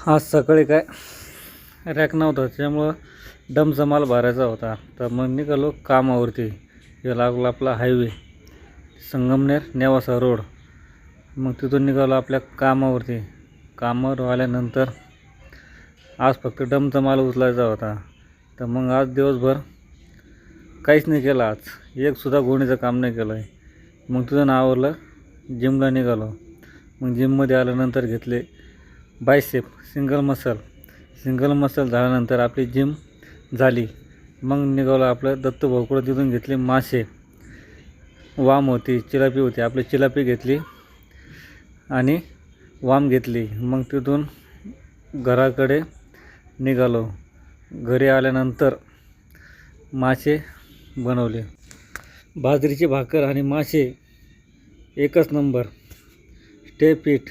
आज सकाळी काय रॅक नव्हता, त्याच्यामुळं डमचा माल भरायचा होता. तर मग निघालो कामावरती. हे लागला आपला हायवे संगमनेर नेवासा रोड. मग तिथून निघालो आपल्या कामावरती. कामावर आल्यानंतर आज फक्त डमचा माल उचलायचा होता. तर मग आज दिवसभर काहीच नाही केलं. आज एकसुद्धा गोणीचं काम नाही केलं आहे. मग तिथून आवरलं, जिमला निघालो. मग जिममध्ये आल्यानंतर घेतले बायसेप सिंगल मसल झाल्यानंतर आपली जिम झाली. मग निघालो आपलं दत्तू भाऊकडं. तिथून घेतले मासे, वाम होती, चिलापी होती. आपली चिलापी घेतली आणि वाम घेतली. मग तिथून घराकडे निघालो. घरी आल्यानंतर मासे बनवले. बाजरीची भाकर आणि मासे एकच नंबर. Stay fit.